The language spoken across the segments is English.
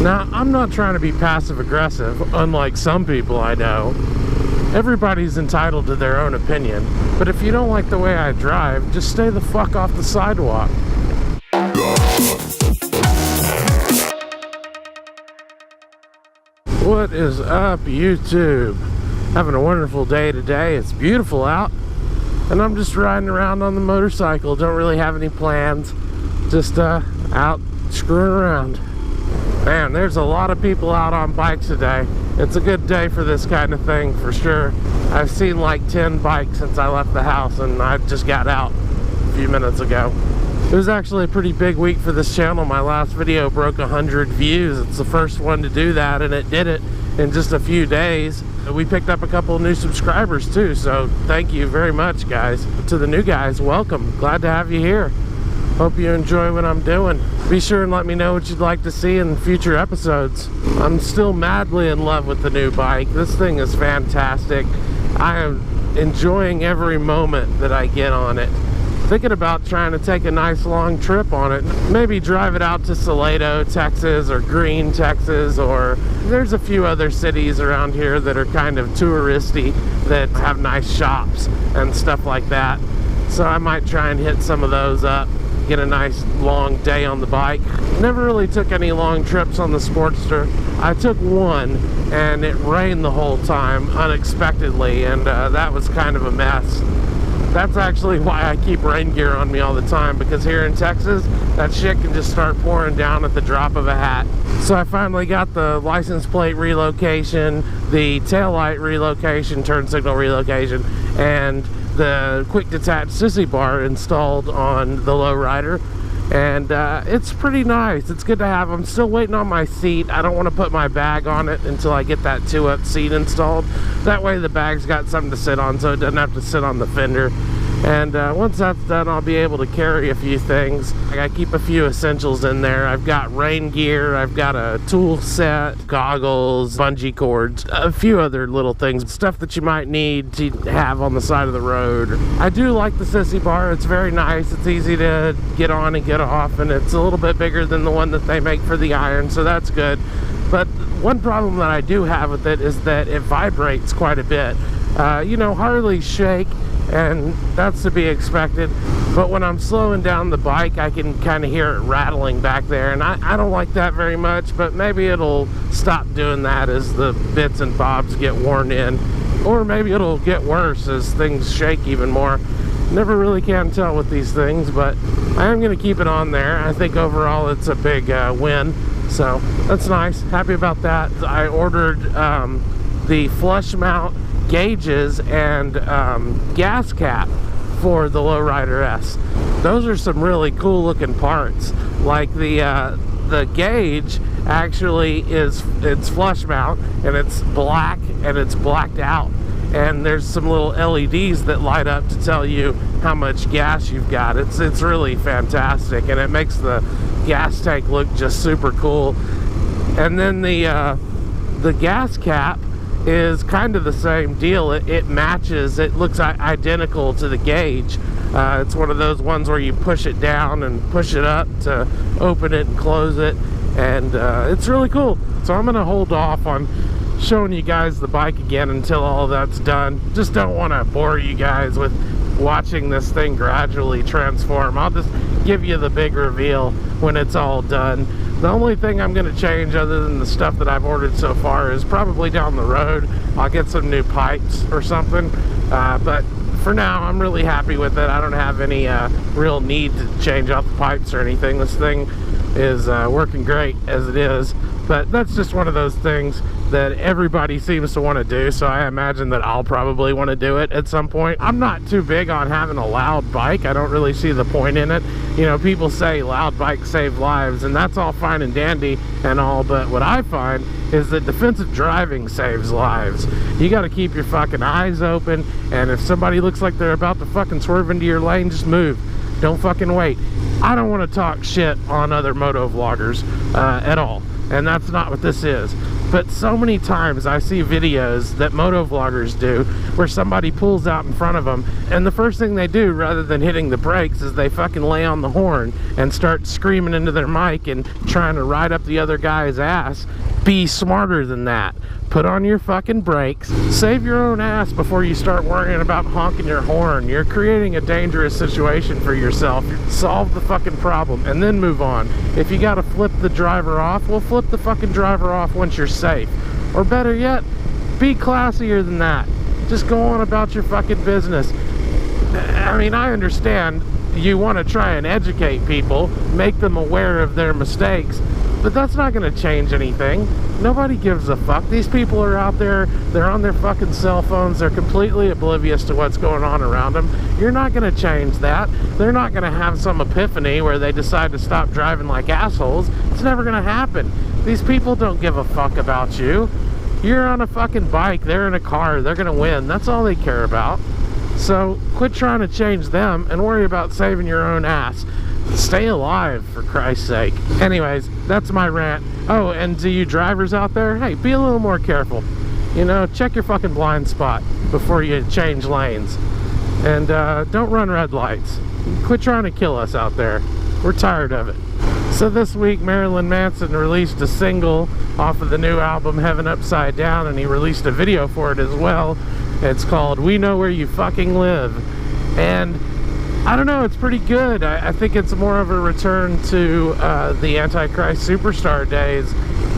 Now, I'm not trying to be passive aggressive, unlike some people I know. Everybody's entitled to their own opinion, but if you don't like the way I drive, just stay the fuck off the sidewalk. What is up, YouTube? Having a wonderful day today. It's beautiful out, and I'm just riding around on the motorcycle. Don't really have any plans, just out screwing around. Man, there's a lot of people out on bikes today. It's a good day for this kind of thing, for sure. I've seen like 10 bikes since I left the house, and I just got out a few minutes ago. It was actually a pretty big week for this channel. My last video broke 100 views. It's the first one to do that, and it did it in just a few days. We picked up a couple of new subscribers too, so thank you very much, guys. To the new guys, welcome. Glad to have you here. Hope you enjoy what I'm doing. Be sure and let me know what you'd like to see in future episodes. I'm still madly in love with the new bike. This thing is fantastic. I am enjoying every moment that I get on it. Thinking about trying to take a nice long trip on it. Maybe drive it out to Salado, Texas, or Green, Texas, or there's a few other cities around here that are kind of touristy that have nice shops and stuff like that. So I might try and hit some of those up. Get a nice long day on the bike. Never really took any long trips on the Sportster. I took one, and it rained the whole time unexpectedly, and that was kind of a mess. That's actually why I keep rain gear on me all the time, because here in Texas, that shit can just start pouring down at the drop of a hat. So I finally got the license plate relocation, the taillight relocation, turn signal relocation, and the quick detach sissy bar installed on the lowrider, and it's pretty nice. It's good to have. I'm still waiting on my seat. I don't want to put my bag on it until I get that 2-up seat installed. That way the bag's got something to sit on, so it doesn't have to sit on the fender. And once that's done, I'll be able to carry a few things. I keep a few essentials in there. I've got rain gear, I've got a tool set, goggles, bungee cords, a few other little things, stuff that you might need to have on the side of the road. I do like the sissy bar. It's very nice. It's easy to get on and get off, and it's a little bit bigger than the one that they make for the iron, so that's good. But one problem that I do have with it is that it vibrates quite a bit. You know, Harleys shake, and that's to be expected, but when I'm slowing down the bike, I can kind of hear it rattling back there, and I don't like that very much, but maybe it'll stop doing that as the bits and bobs get worn in, or maybe it'll get worse as things shake even more. Never really can tell with these things, but I am going to keep it on there. I think overall it's a big win, so that's nice. Happy about that. I ordered the flush mount gauges and gas cap for the Lowrider S. Those are some really cool looking parts. Like the gauge actually it's flush mount, and it's black, and it's blacked out, and there's some little LEDs that light up to tell you how much gas you've got. It's really fantastic, and it makes the gas tank look just super cool. And then the gas cap is kind of the same deal. It matches, it looks identical to the gauge. It's one of those ones where you push it down and push it up to open it and close it, and it's really cool. So I'm gonna hold off on showing you guys the bike again until all that's done. Just don't want to bore you guys with watching this thing gradually transform. I'll just give you the big reveal when it's all done. The only thing I'm going to change, other than the stuff that I've ordered so far, is probably down the road I'll get some new pipes or something, but for now I'm really happy with it. I don't have any real need to change out the pipes or anything. This thing is working great as it is, but that's just one of those things that everybody seems to want to do, so I imagine that I'll probably want to do it at some point. I'm not too big on having a loud bike. I don't really see the point in it. You know, people say loud bikes save lives, and that's all fine and dandy and all, but what I find is that defensive driving saves lives. You got to keep your fucking eyes open, and if somebody looks like they're about to fucking swerve into your lane, just move. Don't fucking wait. I don't want to talk shit on other moto vloggers at all, and that's not what this is. But so many times I see videos that moto vloggers do where somebody pulls out in front of them, and the first thing they do rather than hitting the brakes is they fucking lay on the horn and start screaming into their mic and trying to ride up the other guy's ass. Be smarter than that. Put on your fucking brakes. Save your own ass before you start worrying about honking your horn. You're creating a dangerous situation for yourself. Solve the fucking problem and then move on. If you gotta flip the driver off, well, flip the fucking driver off once you're safe. Or better yet, be classier than that. Just go on about your fucking business. I mean, I understand you want to try and educate people, make them aware of their mistakes, but that's not going to change anything. Nobody gives a fuck. These people are out there, they're on their fucking cell phones, they're completely oblivious to what's going on around them. You're not going to change that. They're not going to have some epiphany where they decide to stop driving like assholes. It's never going to happen. These people don't give a fuck about you. You're on a fucking bike, they're in a car, they're going to win. That's all they care about. So quit trying to change them and worry about saving your own ass. Stay alive, for Christ's sake. Anyways, that's my rant. Oh, and to you drivers out there, hey, be a little more careful. You know, check your fucking blind spot before you change lanes. And don't run red lights. Quit trying to kill us out there. We're tired of it. So this week, Marilyn Manson released a single off of the new album Heaven Upside Down, and he released a video for it as well. It's called We Know Where You Fucking Live. And I don't know, it's pretty good. I think it's more of a return to the Antichrist Superstar days.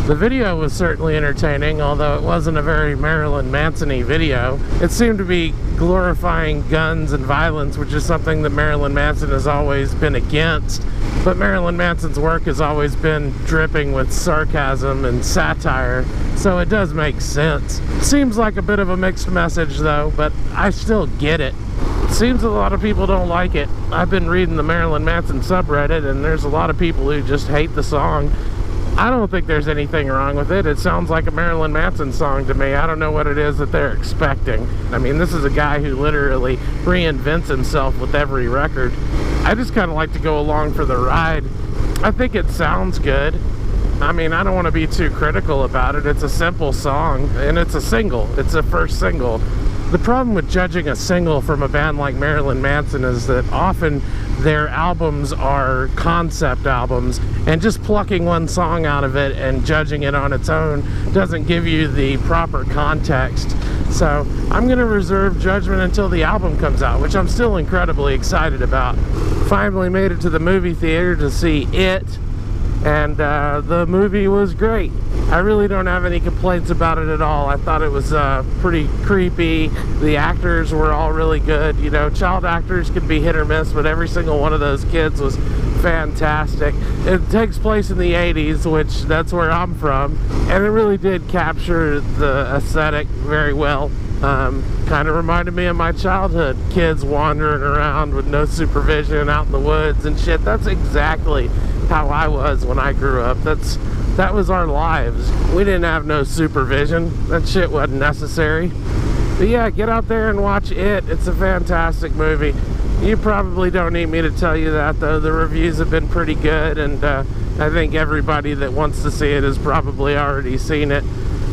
The video was certainly entertaining, although it wasn't a very Marilyn Manson-y video. It seemed to be glorifying guns and violence, which is something that Marilyn Manson has always been against. But Marilyn Manson's work has always been dripping with sarcasm and satire, so it does make sense. Seems like a bit of a mixed message though, but I still get it. Seems a lot of people don't like it. I've been reading the Marilyn Manson subreddit, and there's a lot of people who just hate the song. I don't think there's anything wrong with it. It sounds like a Marilyn Manson song to me. I don't know what it is that they're expecting. I mean, this is a guy who literally reinvents himself with every record. I just kind of like to go along for the ride. I think it sounds good. I mean, I don't want to be too critical about it. It's a simple song, and it's a single. It's a first single. The problem with judging a single from a band like Marilyn Manson is that often their albums are concept albums, and just plucking one song out of it and judging it on its own doesn't give you the proper context. So I'm going to reserve judgment until the album comes out, which I'm still incredibly excited about. Finally made it to the movie theater to see It, and the movie was great. I really don't have any complaints about it at all. I thought it was pretty creepy. The actors were all really good. You know, child actors can be hit or miss, but every single one of those kids was fantastic. It takes place in the 80s, which that's where I'm from, and it really did capture the aesthetic very well. Kind of reminded me of my childhood. Kids wandering around with no supervision out in the woods and shit. That's exactly how I was when I grew up. That was our lives. We didn't have no supervision. That shit wasn't necessary. But yeah, get out there and watch It. It's a fantastic movie. You probably don't need me to tell you that, though. The reviews have been pretty good, and I think everybody that wants to see it has probably already seen it,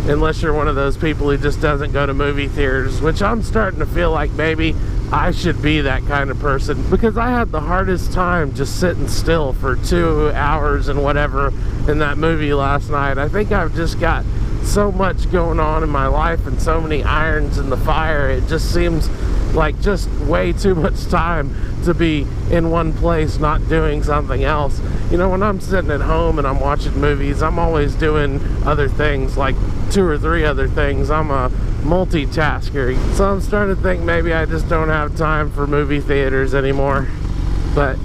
unless you're one of those people who just doesn't go to movie theaters, which I'm starting to feel like maybe I should be that kind of person, because I had the hardest time just sitting still for 2 hours and whatever in that movie last night. I think I've just got so much going on in my life and so many irons in the fire. It just seems like just way too much time to be in one place not doing something else. You know, when I'm sitting at home and I'm watching movies, I'm always doing other things, like 2 or 3 other things. I'm a multitasker, so I'm starting to think maybe I just don't have time for movie theaters anymore. But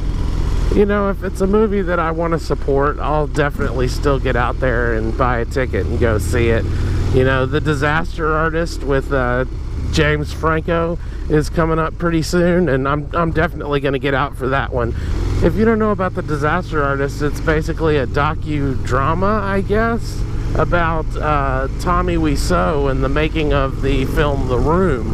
you know, if it's a movie that I want to support, I'll definitely still get out there and buy a ticket and go see it. You know, The Disaster Artist with James Franco is coming up pretty soon, and I'm definitely going to get out for that one. If you don't know about The Disaster Artist, it's basically a docudrama, I guess, about Tommy Wiseau and the making of the film The Room,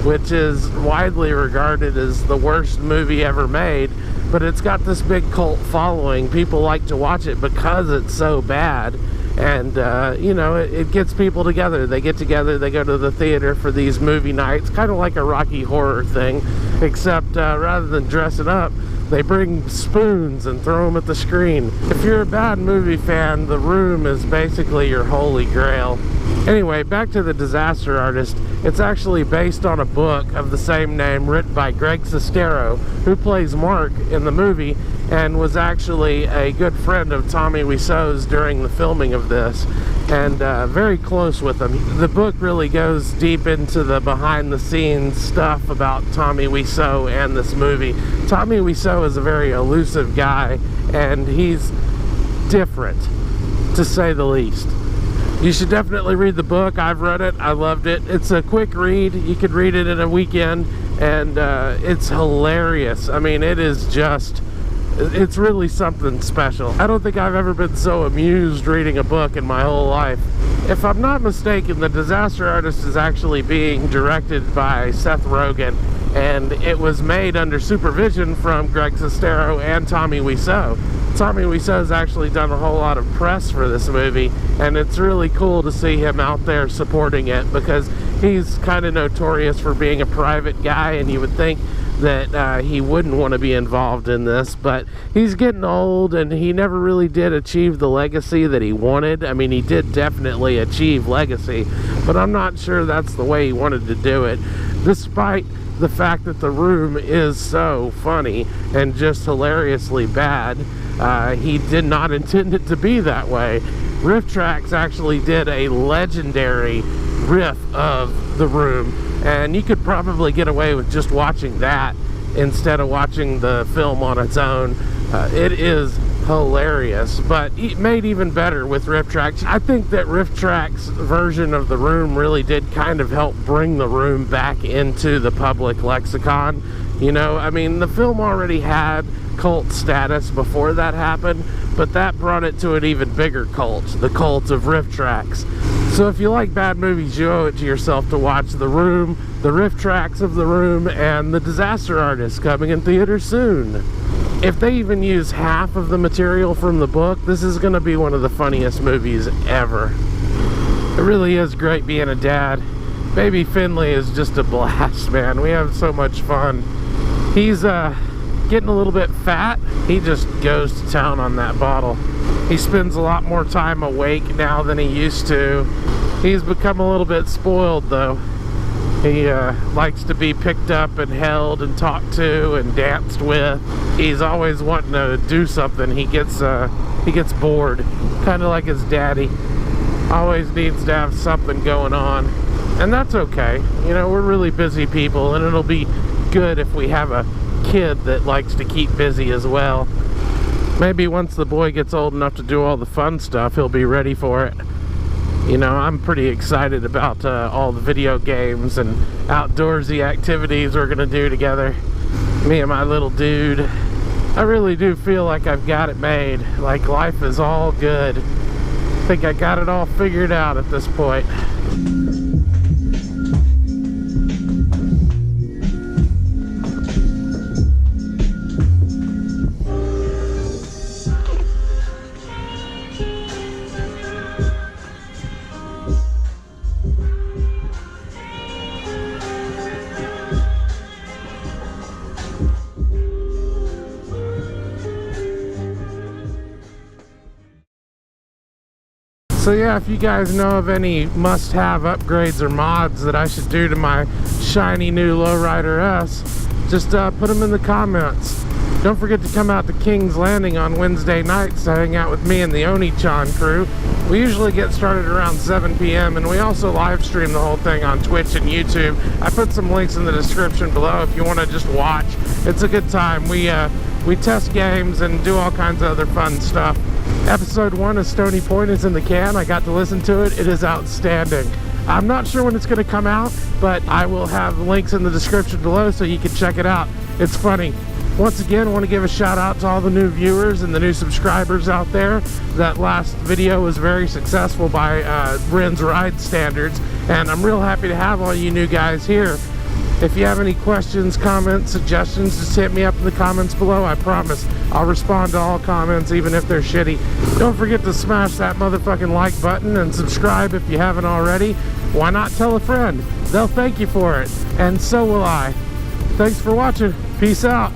which is widely regarded as the worst movie ever made, but it's got this big cult following. People like to watch it because it's so bad, And you know, it gets people together. They get together, they go to the theater for these movie nights, kind of like a Rocky Horror thing, except rather than dressing up, they bring spoons and throw them at the screen. If you're a bad movie fan, The Room is basically your holy grail. Anyway, back to The Disaster Artist. It's actually based on a book of the same name written by Greg Sestero, who plays Mark in the movie and was actually a good friend of Tommy Wiseau's during the filming of this, and very close with him. The book really goes deep into the behind-the-scenes stuff about Tommy Wiseau and this movie. Tommy Wiseau is a very elusive guy, and he's different, to say the least. You should definitely read the book. I've read it. I loved it. It's a quick read. You could read it in a weekend, and it's hilarious. I mean, it is just... it's really something special. I don't think I've ever been so amused reading a book in my whole life. If I'm not mistaken, The Disaster Artist is actually being directed by Seth Rogen, and it was made under supervision from Greg Sestero and Tommy Wiseau. Tommy Wiseau's actually done a whole lot of press for this movie, and it's really cool to see him out there supporting it, because he's kind of notorious for being a private guy, and you would think that he wouldn't want to be involved in this, but he's getting old and he never really did achieve the legacy that he wanted. I mean, he did definitely achieve legacy, but I'm not sure that's the way he wanted to do it, despite the fact that The Room is so funny and just hilariously bad. He did not intend it to be that way. Riff Tracks actually did a legendary riff of The Room, and you could probably get away with just watching that instead of watching the film on its own. It is hilarious, but made even better with Riff Tracks. I think that Riff Tracks' version of The Room really did kind of help bring The Room back into the public lexicon. You know, I mean, the film already had cult status before that happened, but that brought it to an even bigger cult, the cult of Riff Tracks. So if you like bad movies, you owe it to yourself to watch The Room, the Riff Tracks of The Room, and The Disaster Artist, coming in theaters soon. If they even use half of the material from the book, this is going to be one of the funniest movies ever. It really is great being a dad. Baby Finley is just a blast, man. We have so much fun. He's getting a little bit fat. He just goes to town on that bottle. He spends a lot more time awake now than he used to. He's become a little bit spoiled, though. He likes to be picked up and held and talked to and danced with. He's always wanting to do something. He gets bored, kind of like his daddy. Always needs to have something going on, and that's okay. You know, we're really busy people, and it'll be good if we have a kid that likes to keep busy as well. Maybe once the boy gets old enough to do all the fun stuff, he'll be ready for it. You know, I'm pretty excited about all the video games and outdoorsy activities we're gonna do together, me and my little dude. I really do feel like I've got it made, like life is all good. I think I got it all figured out at this point. So yeah, if you guys know of any must-have upgrades or mods that I should do to my shiny new Lowrider S, just put them in the comments. Don't forget to come out to King's Landing on Wednesday nights to hang out with me and the Oni-chan crew. We usually get started around 7 p.m. and we also live stream the whole thing on Twitch and YouTube. I put some links in the description below if you want to just watch. It's a good time. We test games and do all kinds of other fun stuff. Episode 1 of Stony Point is in the can. I got to listen to it. It is outstanding. I'm not sure when it's going to come out, but I will have links in the description below so you can check it out. It's funny. Once again, I want to give a shout out to all the new viewers and the new subscribers out there. That last video was very successful by Ren's Ride standards, and I'm real happy to have all you new guys here. If you have any questions, comments, suggestions, just hit me up in the comments below. I promise I'll respond to all comments, even if they're shitty. Don't forget to smash that motherfucking like button and subscribe if you haven't already. Why not tell a friend? They'll thank you for it, and so will I. Thanks for watching. Peace out.